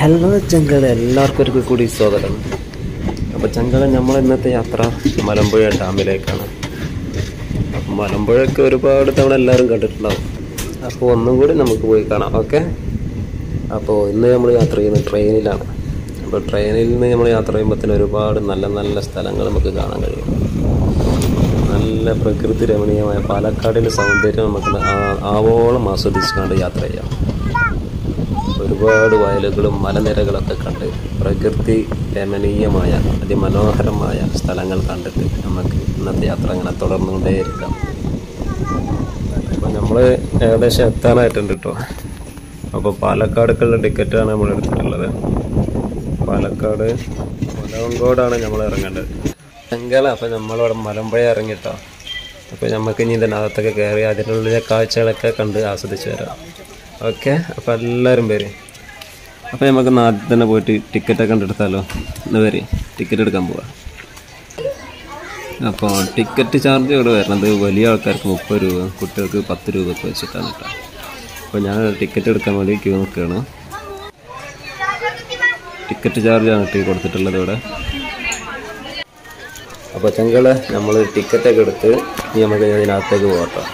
Hello ചങ്കള, എല്ലാവർക്കും ഒരു കൂടി സ്വാഗതം. അപ്പോൾ ചങ്കള, നമ്മൾ ഇന്നത്തെ യാത്ര മലമ്പുഴ ഡാമിലേക്കാണ്. അപ്പം മലമ്പുഴയൊക്കെ ഒരുപാട് തവണ എല്ലാവരും കണ്ടിട്ടുണ്ടാവും. അപ്പോൾ ഒന്നും കൂടി നമുക്ക് പോയി കാണാം. ഓക്കെ. അപ്പോൾ ഇന്ന് നമ്മൾ യാത്ര ചെയ്യുന്നത് ട്രെയിനിലാണ്. അപ്പോൾ ട്രെയിനിൽ നിന്ന് നമ്മൾ യാത്ര ചെയ്യുമ്പോൾ തന്നെ ഒരുപാട് നല്ല നല്ല സ്ഥലങ്ങൾ നമുക്ക് കാണാൻ കഴിയും. നല്ല പ്രകൃതി രമണീയമായ പാലക്കാടിൻ്റെ സൗന്ദര്യം നമുക്ക് ആവോളം ആസ്വദിച്ചുകൊണ്ട് യാത്ര ചെയ്യാം. ഒരുപാട് വയലുകളും മലനിരകളൊക്കെ കണ്ട് പ്രകൃതി രമണീയമായ അതിമനോഹരമായ സ്ഥലങ്ങൾ കണ്ടിട്ട് നമുക്ക് ഇന്നത്തെ യാത്ര അങ്ങനെ തുടർന്നുകൊണ്ടേയിരിക്കാം. അപ്പോൾ നമ്മൾ ഏകദേശം എത്താനായിട്ടുണ്ട് കേട്ടോ. അപ്പോൾ പാലക്കാടേക്കുള്ള ടിക്കറ്റാണ് നമ്മൾ എടുത്തിട്ടുള്ളത്. പാലക്കാട് മുലവങ്കോടാണ് നമ്മൾ ഇറങ്ങേണ്ടത്. ചെങ്കല. അപ്പോൾ നമ്മളിവിടെ മലമ്പുഴ ഇറങ്ങിട്ടോ. അപ്പോൾ നമുക്ക് ഇനി ഇതിനകത്തൊക്കെ കയറി അതിനുള്ളിലെ കാഴ്ചകളൊക്കെ കണ്ട് ആസ്വദിച്ച് വരാം. ഓക്കെ. അപ്പോൾ എല്ലാവരും വരും. അപ്പോൾ നമുക്ക് ആദ്യം തന്നെ പോയിട്ട് ടിക്കറ്റൊക്കെ കണ്ടെടുത്താലോ. ഇന്ന് വരും, ടിക്കറ്റ് എടുക്കാൻ പോവാം. അപ്പോൾ ടിക്കറ്റ് ചാർജ് ഇവിടെ വരുന്നത് വലിയ ആൾക്കാർക്ക് 30 രൂപ, കുട്ടികൾക്ക് 10 രൂപയൊക്കെ വെച്ചിട്ടാണ് കേട്ടോ. അപ്പോൾ ഞാൻ ടിക്കറ്റ് എടുക്കാൻ വേണ്ടി ക്യൂ നിൽക്കുകയാണ്. ടിക്കറ്റ് ചാർജാണ് കേട്ടോ കൊടുത്തിട്ടുള്ളത് ഇവിടെ. അപ്പോൾ ചെങ്കള നമ്മൾ ടിക്കറ്റൊക്കെ എടുത്ത് നമുക്ക് ഇതിനകത്തേക്ക് പോകട്ടോ.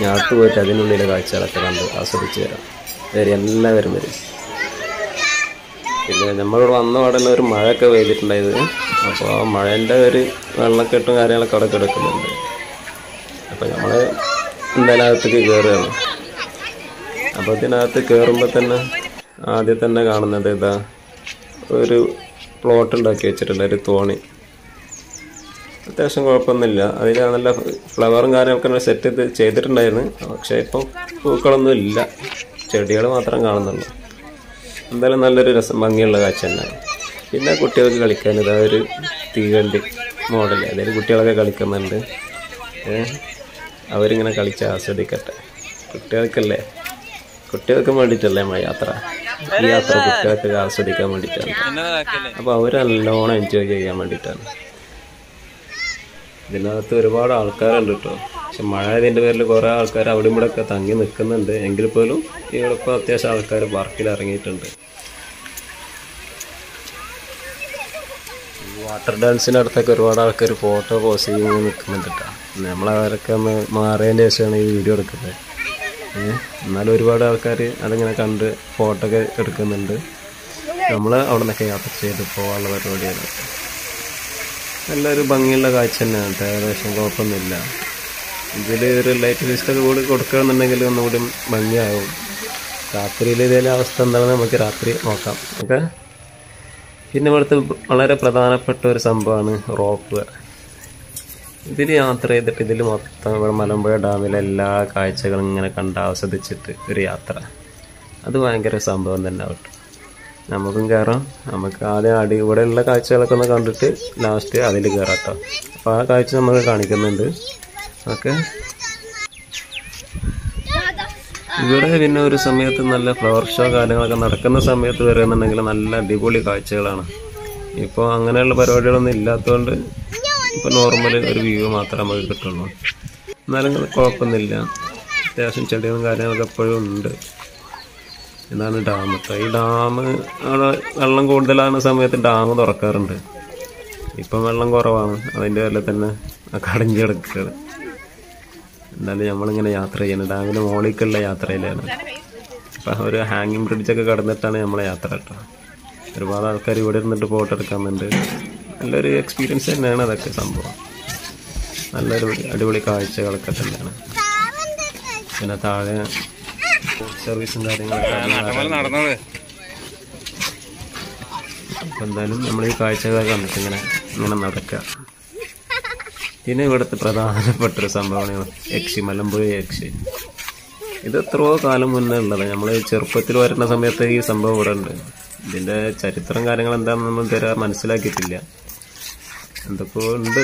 ഞാട്ട് പോയിട്ട് അതിനുള്ളിലെ കാഴ്ചകളൊക്കെ കണ്ട് ആസ്വദിച്ച് വരാം. എല്ലാവരും വരും. പിന്നെ നമ്മളിവിടെ വന്ന ഉടനെ ഒരു മഴയൊക്കെ പെയ്തിട്ടുണ്ടായത്. അപ്പോൾ ആ മഴേൻ്റെ ഒരു വെള്ളക്കെട്ടും കാര്യങ്ങളൊക്കെ അവിടെ കിടക്കുന്നുണ്ട്. അപ്പോൾ നമ്മൾ എന്തായാലും അകത്തേക്ക് കയറുകയാണ്. അപ്പോൾ ഇതിനകത്ത് കയറുമ്പോൾ തന്നെ ആദ്യം തന്നെ കാണുന്നത് ഇതാ ഒരു പ്ലോട്ട് ഉണ്ടാക്കി വെച്ചിട്ടുണ്ട്, ഒരു തോണി. അത്യാവശ്യം കുഴപ്പമൊന്നുമില്ല. അതിൽ നല്ല ഫ്ലവറും കാര്യങ്ങളൊക്കെ സെറ്റ് ചെയ്തിട്ടുണ്ടായിരുന്നു. പക്ഷേ ഇപ്പോൾ പൂക്കളൊന്നും ഇല്ല, ചെടികൾ മാത്രം കാണുന്നുള്ളൂ. എന്തായാലും നല്ലൊരു ഭംഗിയുള്ള കാഴ്ച തന്നെയാണ്. പിന്നെ കുട്ടികൾക്ക് കളിക്കാൻ ഇതാ ഒരു തീവണ്ടി മോഡൽ, അതായത് കുട്ടികളൊക്കെ കളിക്കുന്നുണ്ട്. അവരിങ്ങനെ കളിച്ച് ആസ്വദിക്കട്ടെ. കുട്ടികൾക്കല്ലേ, കുട്ടികൾക്ക് വേണ്ടിയിട്ടല്ലേ ഈ യാത്ര കുട്ടികൾക്ക് ആസ്വദിക്കാൻ വേണ്ടിയിട്ടാണ്. അപ്പോൾ അവർ നല്ലോണം എൻജോയ് ചെയ്യാൻ വേണ്ടിയിട്ടാണ്. ഇതിനകത്ത് ഒരുപാട് ആൾക്കാരുണ്ട് കേട്ടോ. പക്ഷെ മഴ ഇതിൻ്റെ പേരിൽ കുറേ ആൾക്കാർ അവിടെ ഇവിടെ ഒക്കെ തങ്ങി നിൽക്കുന്നുണ്ട്. എങ്കിൽ പോലും ഇവിടെ ഇപ്പോൾ അത്യാവശ്യം ആൾക്കാർ പാർക്കിൽ ഇറങ്ങിയിട്ടുണ്ട്. വാട്ടർ ഡാൻസിനടുത്തൊക്കെ ഒരുപാട് ആൾക്കാർ ഫോട്ടോ പോസ് ചെയ്ത് നിൽക്കുന്നുണ്ട് കേട്ടോ. നമ്മളവരൊക്കെ ഒന്ന് മാറിയതിൻ്റെ ശേഷമാണ് ഈ വീഡിയോ എടുക്കുന്നത്. എന്നാലും ഒരുപാട് ആൾക്കാർ അതിങ്ങനെ കണ്ട് ഫോട്ടോ ഒക്കെ എടുക്കുന്നുണ്ട്. നമ്മൾ അവിടെ നിന്നൊക്കെ യാത്ര ചെയ്ത് പോകാനുള്ള പരിപാടിയാണ്. നല്ലൊരു ഭംഗിയുള്ള കാഴ്ച തന്നെയാണ്. ഏകദേശം കുഴപ്പമൊന്നുമില്ല. ഇതിൽ ഒരു ലൈറ്റ് ലിസ്റ്റൊക്കെ കൂടി കൊടുക്കുകയാണെന്നുണ്ടെങ്കിൽ ഒന്നുകൂടി ഭംഗിയാകും. രാത്രിയിൽ ഇതിലെ അവസ്ഥ എന്താണെന്ന് നമുക്ക് രാത്രി നോക്കാം. ഓക്കെ. പിന്നെ ഇവിടുത്തെ വളരെ പ്രധാനപ്പെട്ട ഒരു സംഭവമാണ് റോപ്പ് വേ. ഇതിൽ യാത്ര ചെയ്തിട്ട് ഇതിൽ മൊത്തം ഇവിടെ മലമ്പുഴ ഡാമിലെ എല്ലാ കാഴ്ചകളും ഇങ്ങനെ കണ്ട് ആസ്വദിച്ചിട്ട് ഒരു യാത്ര, അത് ഭയങ്കര സംഭവം തന്നെ ആവട്ടെ. നമുക്കും കയറാം. നമുക്ക് ആദ്യം ഇവിടെയുള്ള കാഴ്ചകളൊക്കെ ഒന്ന് കണ്ടിട്ട് ലാസ്റ്റ് അതിൽ കയറാം കേട്ടോ. അപ്പോൾ ആ കാഴ്ച നമുക്ക് കാണിക്കുന്നുണ്ട്. ഓക്കെ. ഇവിടെ പിന്നെ ഒരു സമയത്ത് നല്ല ഫ്ലവർ ഷോ കാര്യങ്ങളൊക്കെ നടക്കുന്ന സമയത്ത് വരികയെന്നുണ്ടെങ്കിൽ നല്ല അടിപൊളി കാഴ്ചകളാണ്. ഇപ്പോൾ അങ്ങനെയുള്ള പരിപാടികളൊന്നും ഇല്ലാത്തതുകൊണ്ട് ഇപ്പോൾ നോർമൽ ഒരു വ്യൂ മാത്രമേ നമുക്ക് കിട്ടുള്ളൂ. എന്നാലും കുഴപ്പമൊന്നുമില്ല. അത്യാവശ്യം ചെടികളും കാര്യങ്ങളൊക്കെ എപ്പോഴും ഉണ്ട്. ഇതാണ് ഡാം കേട്ടോ. ഈ ഡാം അവിടെ വെള്ളം കൂടുതലാകുന്ന സമയത്ത് ഡാം തുറക്കാറുണ്ട്. ഇപ്പം വെള്ളം കുറവാണ്, അതിൻ്റെ വല്ല തന്നെ കടഞ്ഞു കിടക്കുകയാണ്. എന്തായാലും നമ്മളിങ്ങനെ യാത്ര ചെയ്യണം. ഡാമിൻ്റെ മോളിലേക്കുള്ള യാത്രയിലാണ്. അപ്പം ഒരു ഹാങ്ങിങ് ബ്രിഡ്ജൊക്കെ കടന്നിട്ടാണ് നമ്മളെ യാത്ര കേട്ടോ. ഒരുപാട് ആൾക്കാർ ഇവിടെ ഇരുന്നിട്ട് ഫോട്ടോ എടുക്കുന്നുണ്ട്. നല്ലൊരു എക്സ്പീരിയൻസ് തന്നെയാണ് അതൊക്കെ സംഭവം. നല്ലൊരു അടിപൊളി കാഴ്ചകളൊക്കെ തന്നെയാണ്. പിന്നെ താഴെ സർവീസും കാര്യങ്ങളൊക്കെ. അപ്പം എന്തായാലും നമ്മൾ ഈ കാഴ്ചകളൊക്കെ കണ്ടിട്ട് ഇങ്ങനെ നടക്കുക. പിന്നെ ഇവിടുത്തെ പ്രധാനപ്പെട്ടൊരു സംഭവമാണ് യക്ഷി, മലമ്പുഴ യക്ഷി. ഇത് എത്രയോ കാലം മുന്നേ ഉള്ളത്. നമ്മൾ ചെറുപ്പത്തിൽ വരുന്ന സമയത്ത് ഈ സംഭവം ഇവിടെ ഉണ്ട്. ഇതിൻ്റെ ചരിത്രം കാര്യങ്ങൾ എന്താണെന്ന് നമ്മൾ ഇതുവരെ മനസ്സിലാക്കിയിട്ടില്ല. എന്തൊക്കെയോ ഉണ്ട്.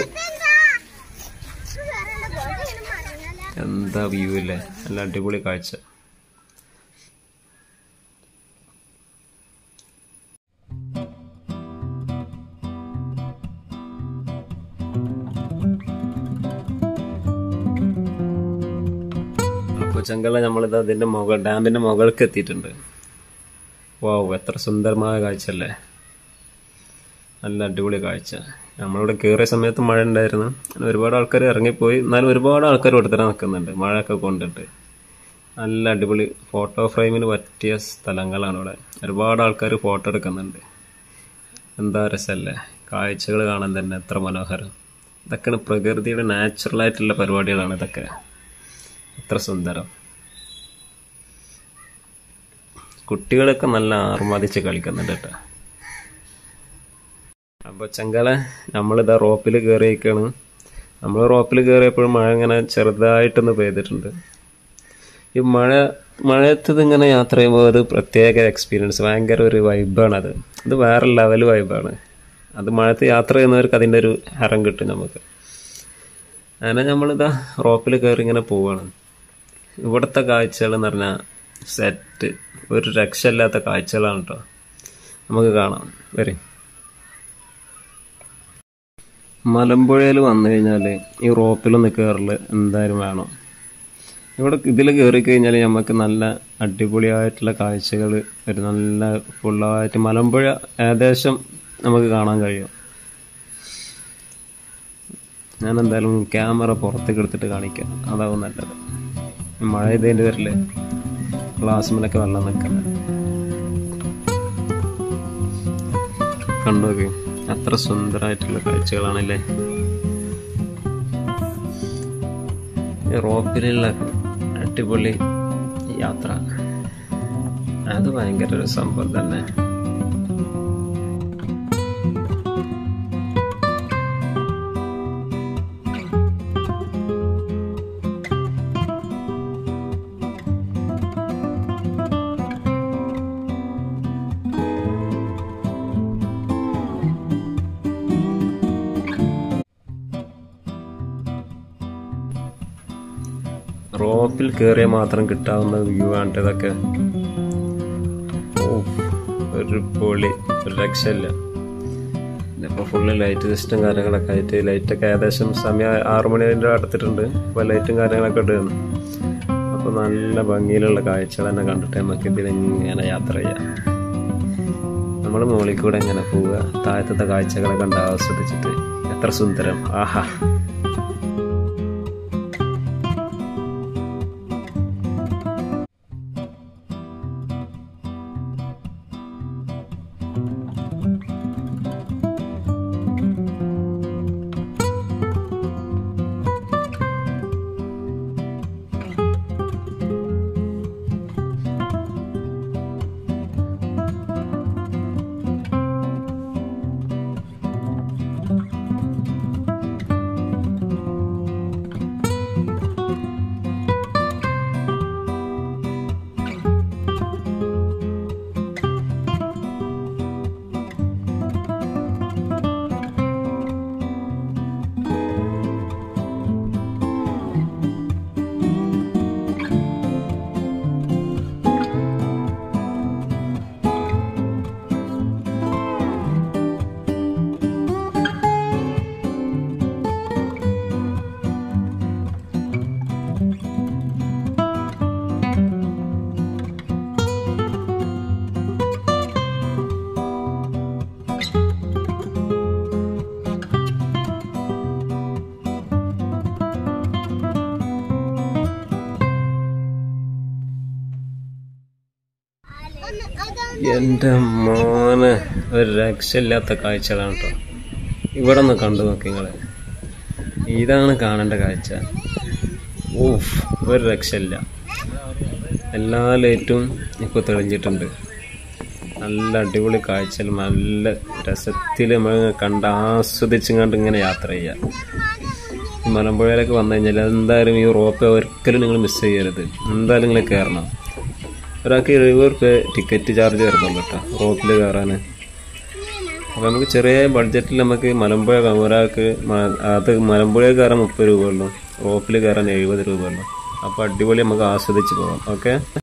എന്താ വ്യൂ ഇല്ലേ, നല്ല അടിപൊളി കാഴ്ച. അപ്പോൾ ചെങ്കല നമ്മളിത് അതിൻ്റെ ഡാമിൻ്റെ മുകൾക്ക് എത്തിയിട്ടുണ്ട്. വാവ്, എത്ര സുന്ദരമായ കാഴ്ച അല്ലേ, നല്ല അടിപൊളി കാഴ്ച. നമ്മളിവിടെ കയറിയ സമയത്ത് മഴ ഉണ്ടായിരുന്നു, ഒരുപാട് ആൾക്കാർ ഇറങ്ങിപ്പോയി, എന്നാലും ഒരുപാട് ആൾക്കാർ ഇവിടെ തന്നെ നിൽക്കുന്നുണ്ട് മഴയൊക്കെ കൊണ്ടിട്ട്. നല്ല അടിപൊളി ഫോട്ടോ ഫ്രെയിമിന് പറ്റിയ സ്ഥലങ്ങളാണ് ഇവിടെ. ഒരുപാട് ആൾക്കാർ ഫോട്ടോ എടുക്കുന്നുണ്ട്. എന്താ രസമല്ലേ കാഴ്ചകൾ കാണാൻ തന്നെ, എത്ര മനോഹരം. ഇതൊക്കെയാണ് പ്രകൃതിയുടെ നാച്ചുറലായിട്ടുള്ള പരിപാടികളാണ് ഇതൊക്കെ. എത്ര സുന്ദരം. കുട്ടികളൊക്കെ നല്ല ആർമാദിച്ച് കളിക്കുന്നുണ്ട് കേട്ടോ. അപ്പോൾ ചങ്കാല നമ്മളിതാ റോപ്പിൽ കയറിയേക്കാണ്. നമ്മൾ റോപ്പിൽ കയറിയപ്പോഴും മഴ ഇങ്ങനെ ചെറുതായിട്ടൊന്ന് പെയ്തിട്ടുണ്ട്. ഈ മഴയത്ത് ഇങ്ങനെ യാത്ര ചെയ്യുമ്പോൾ ഒരു പ്രത്യേക എക്സ്പീരിയൻസ്, ഭയങ്കര ഒരു വൈബാണത്. അത് വേറെ ലെവൽ വൈബാണ്. അത് മഴയത്ത് യാത്ര ചെയ്യുന്നവർക്ക് അതിൻ്റെ ഒരു ഹരം കിട്ടും നമുക്ക്. അങ്ങനെ നമ്മളിതാ റോപ്പിൽ കയറി ഇങ്ങനെ പോവാണ്. ഇവിടുത്തെ കാഴ്ചകൾ എന്ന് പറഞ്ഞാൽ സെറ്റ്, ഒരു രക്ഷയില്ലാത്ത കാഴ്ചകളാണ് കേട്ടോ. നമുക്ക് കാണാം, വരും. മലമ്പുഴയിൽ വന്നു കഴിഞ്ഞാൽ ഈ റോപ്പിലൊന്ന് കയറൽ എന്തായാലും വേണം. ഇവിടെ ഇതിൽ കയറി കഴിഞ്ഞാൽ നമുക്ക് നല്ല അടിപൊളിയായിട്ടുള്ള കാഴ്ചകൾ, ഒരു നല്ല ഫുള്ളായിട്ട് മലമ്പുഴ ഏകദേശം നമുക്ക് കാണാൻ കഴിയും. ഞാൻ എന്തായാലും ക്യാമറ പുറത്തേക്ക് എടുത്തിട്ട് കാണിക്കാം, അതാവും നല്ലത്. മഴ ചെയ്തതിൻ്റെ പേരിൽ ഗ്ലാസ്സിലൊക്കെ വെള്ളം നിൽക്കുന്നത് കണ്ടോക്കെ, അത്ര സുന്ദരമായിട്ടുള്ള കാഴ്ചകളാണല്ലേ. റോപ്പിലുള്ള അടിപൊളി യാത്ര, അത് ഭയങ്കര ഒരു സംഭവം തന്നെ. റോപ്പിൽ കയറിയാൽ മാത്രം കിട്ടാവുന്ന വ്യൂ ആണ് ഇതൊക്കെ. ഒരു പൊളി, ഒരു രക്ഷയില്ല. ഇതിപ്പോൾ ഫുള്ള് ലൈറ്റ് സിസ്റ്റം കാര്യങ്ങളൊക്കെ ആയിട്ട്, ലൈറ്റൊക്കെ ഏകദേശം സമയം 6 മണിൻ്റെ അടുത്തിട്ടുണ്ട്. ഇപ്പോൾ ലൈറ്റും കാര്യങ്ങളൊക്കെ ഇടുന്നു. അപ്പോൾ നല്ല ഭംഗിയിലുള്ള കാഴ്ചകൾ തന്നെ കണ്ടിട്ട് നമുക്ക് ഇതിലിങ്ങനെ യാത്ര ചെയ്യാം. നമ്മൾ മുകളിൽ കൂടെ എങ്ങനെ പോവുക, താഴത്തെ കാഴ്ചകളെ കണ്ട് ആസ്വദിച്ചിട്ട് എത്ര സുന്ദരം. ആഹാ. എൻ്റെ മോനെ, ഒരു രക്ഷയില്ലാത്ത കാഴ്ചകളാണ് കേട്ടോ. ഇവിടെ ഒന്ന് കണ്ടു നോക്കി നിങ്ങൾ, ഇതാണ് കാണേണ്ട കാഴ്ച. ഓഫ്, ഒരു രക്ഷയില്ല. എല്ലാ ലൈറ്റും ഇപ്പോൾ തെളിഞ്ഞിട്ടുണ്ട്. നല്ല അടിപൊളി കാഴ്ചയിൽ നല്ല രസത്തിൽ നമ്മൾ കണ്ട് ആസ്വദിച്ചും കണ്ട് ഇങ്ങനെ യാത്ര ചെയ്യാം. ഈ മലമ്പുഴയിലൊക്കെ വന്നു കഴിഞ്ഞാൽ എന്തായാലും ഈ റോപ്പ് ഒരിക്കലും നിങ്ങൾ മിസ് ചെയ്യരുത്. എന്തായാലും നിങ്ങൾ കയറണം. ഒരാൾക്ക് 70 രൂപ ടിക്കറ്റ് ചാർജ് വരുന്നുള്ളൂ കേട്ടോ റോപ്പിൽ കയറാൻ. അപ്പോൾ നമുക്ക് ചെറിയ ബഡ്ജറ്റിൽ നമുക്ക് മലമ്പുഴ ഒരാൾക്ക് അത് മലമ്പുഴയിൽ കയറാൻ 30 രൂപ ഉള്ളൂ, റോപ്പിൽ കയറാൻ 70 രൂപ ഉള്ളൂ. അപ്പോൾ അടിപൊളി നമുക്ക് ആസ്വദിച്ച് പോകാം. ഓക്കെ.